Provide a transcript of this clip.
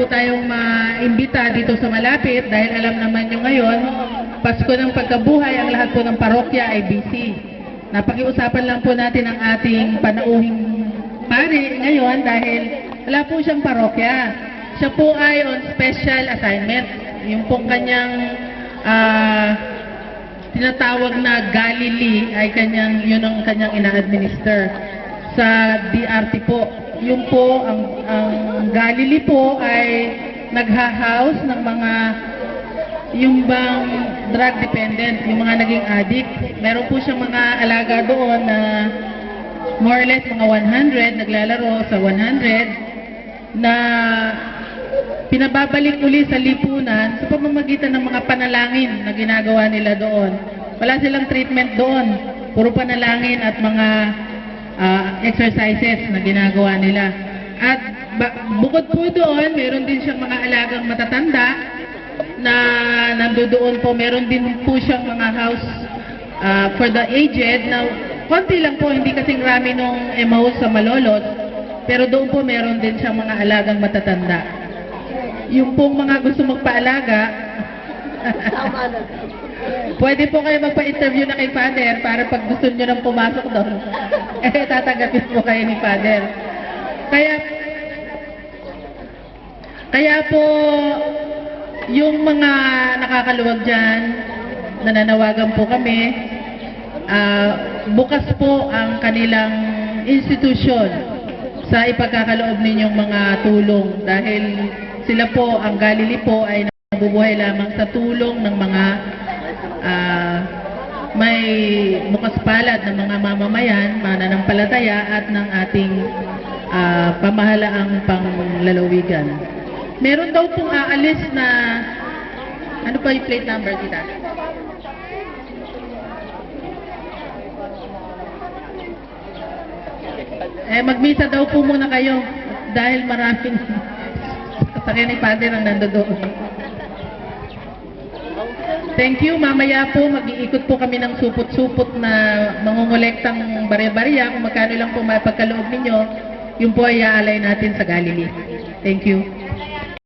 po tayong maimbita dito sa malapit dahil alam naman nyo ngayon, Pasko ng Pagkabuhay, ang lahat po ng parokya ay busy. Napakiusapan lang po natin ang ating panauhing pare ngayon dahil wala po siyang parokya. Siya po ay on special assignment. Yung pong kanyang tinatawag na Galilee ay yun ang kanyang ina-administer sa DRT po. Yung po, ang Galilee po ay nagha-house ng mga yung bang drug dependent, yung mga naging addict. Meron po siyang mga alaga doon na more or less mga 100, naglalaro sa 100 na pinababalik uli sa lipunan sa pamamagitan ng mga panalangin na ginagawa nila doon. Wala silang treatment doon. Puro panalangin at mga exercises na ginagawa nila. At bukod po doon, meron din siyang mga alagang matatanda na nandoon po. Meron din po siyang mga house for the aged na konti lang po, hindi kasing rami nung Emmaus sa Malolos, pero doon po meron din siyang mga alagang matatanda. Yung pong mga gusto magpaalaga, pwede po kayo magpa-interview na kay Father para pag gusto nyo nang pumasok doon, tatanggapin po kayo ni Father. Kaya po, yung mga nakakaluwag dyan, nananawagan po kami, bukas po ang kanilang institusyon sa ipagkakaloob ninyong mga tulong dahil sila po, ang Galilee po ay nabubuhay lamang sa tulong ng mga may bukas palad ng mga mamamayan, mananampalataya at ng ating pamahalaang panglalawigan. Meron daw pong aalis na, ano pa yung plate number kita? Magmisa daw po muna kayo dahil maraming sakyan ni Father ang nandoon. Thank you. Mamaya po, mag-iikot po kami ng supot-supot na mangungolektang barya-barya. Kung magkano lang po mapagkaloob ninyo, yun po ay aalay natin sa Galilee. Thank you.